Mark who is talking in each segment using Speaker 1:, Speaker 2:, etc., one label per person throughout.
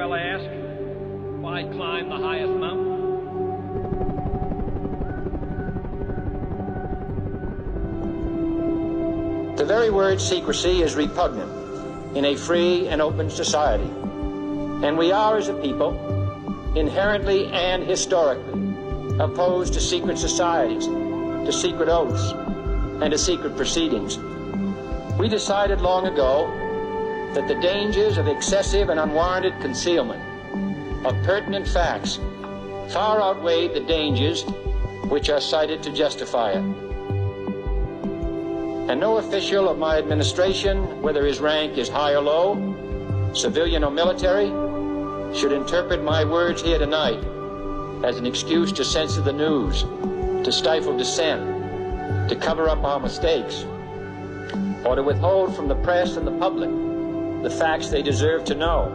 Speaker 1: well ask, why climb the highest mountain?
Speaker 2: The very word secrecy is repugnant in a free and open society. And we are, as a people, inherently and historically opposed to secret societies, to secret oaths, and to secret proceedings. We decided long ago that the dangers of excessive and unwarranted concealment of pertinent facts far outweighed the dangers which are cited to justify it. And no official of my administration, whether his rank is high or low, civilian or military, should interpret my words here tonight as an excuse to censor the news, to stifle dissent, to cover up our mistakes, or to withhold from the press and the public the facts they deserve to know.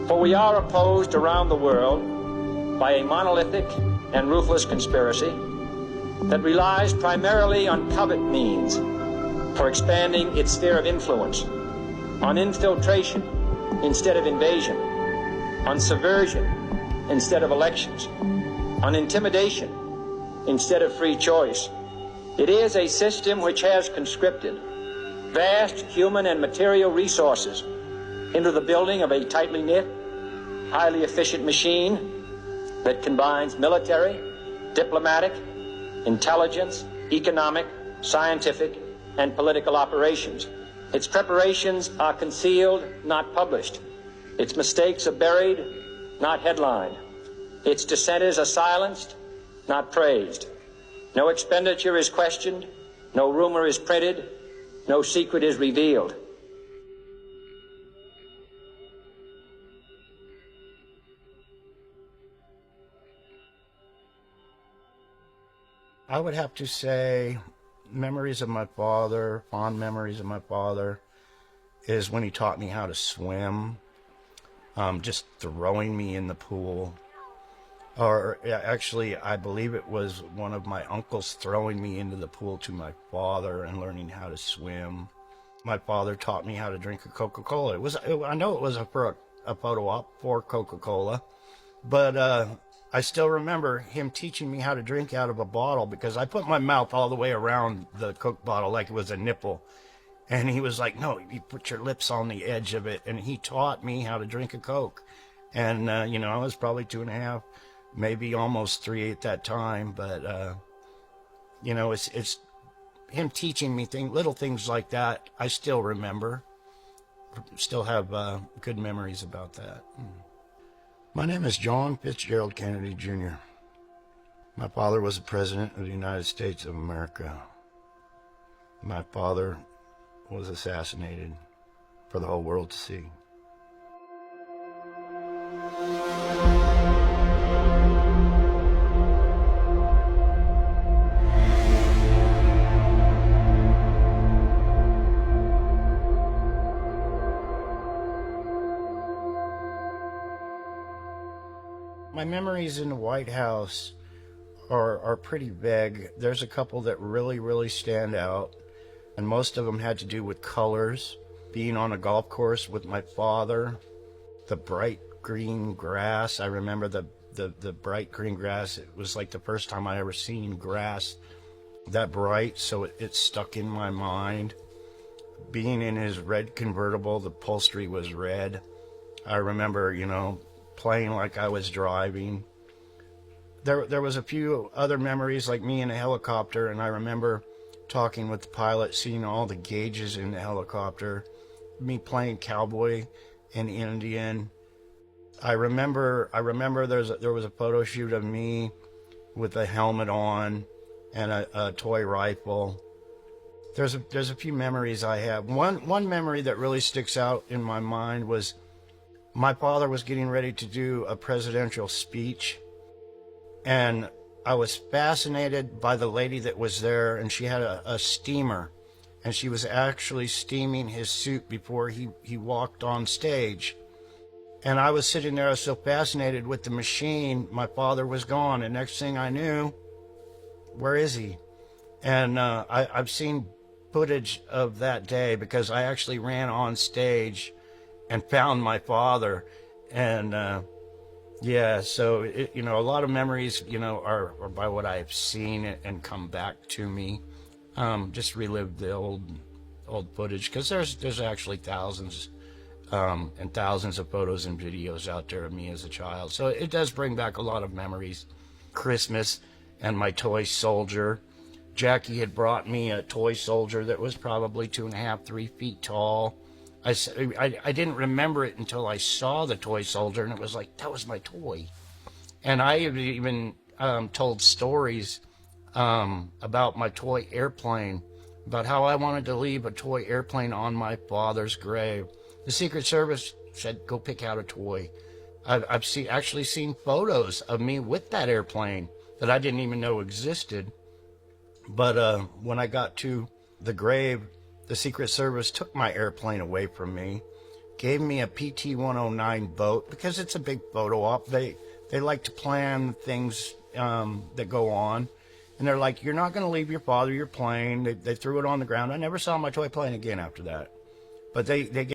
Speaker 2: For we are opposed around the world by a monolithic and ruthless conspiracy that relies primarily on covert means for expanding its sphere of influence, on infiltration instead of invasion, on subversion instead of elections, on intimidation instead of free choice. It is a system which has conscripted vast human and material resources into the building of a tightly knit, highly efficient machine that combines military, diplomatic, intelligence, economic, scientific, and political operations. Its preparations are concealed, not published. Its mistakes are buried, not headlined. Its dissenters are silenced, not praised. No expenditure is questioned, no rumor is printed, no secret is revealed.
Speaker 3: I would have to say memories of my father, fond memories of my father, is when he taught me how to swim, just throwing me in the pool. Or actually, I believe it was one of my uncles throwing me into the pool to my father and learning how to swim. My father taught me how to drink a Coca-Cola. I know it was a photo op for Coca-Cola, but I still remember him teaching me how to drink out of a bottle because I put my mouth all the way around the Coke bottle like it was a nipple. And he was like, no, you put your lips on the edge of it. And he taught me how to drink a Coke. And, I was probably 2.5, maybe almost 3 at that time. But, it's him teaching me little things like that. I still remember, still have good memories about that. My name is John Fitzgerald Kennedy Jr. My father was the President of the United States of America. My father was assassinated for the whole world to see. My memories in the White House are pretty vague. There's a couple that really stand out, and most of them had to do with colors. Being on a golf course with my father, the bright green grass. I remember the bright green grass. It was like the first time I ever seen grass that bright, so it stuck in my mind. Being in his red convertible, the upholstery was red. I remember, playing like I was driving. There was a few other memories, like me in a helicopter, and I remember talking with the pilot, seeing all the gauges in the helicopter, me playing cowboy and Indian. I remember there was a photo shoot of me with a helmet on and a toy rifle. There's a few memories I have. One memory that really sticks out in my mind was my father was getting ready to do a presidential speech, and I was fascinated by the lady that was there, and she had a steamer, and she was actually steaming his suit before he walked on stage. And I was sitting there, I was so fascinated with the machine. My father was gone, and next thing I knew, where is he? And I've seen footage of that day because I actually ran on stage and found my father, And yeah, so you know, a lot of memories, you know, are by what I've seen and come back to me. Just relive the old footage, because there's actually thousands and thousands of photos and videos out there of me as a child. So it does bring back a lot of memories. Christmas and my toy soldier. Jackie had brought me a toy soldier that was probably 2.5, 3 feet tall. I didn't remember it until I saw the toy soldier, and it was like, that was my toy. And I have even told stories about my toy airplane, about how I wanted to leave a toy airplane on my father's grave. The Secret Service said, go pick out a toy. I've actually seen photos of me with that airplane that I didn't even know existed. But when I got to the grave, the Secret Service took my airplane away from me, gave me a PT-109 boat, because it's a big photo op. They like to plan things that go on. And they're like, you're not going to leave your father your plane. They threw it on the ground. I never saw my toy plane again after that. But they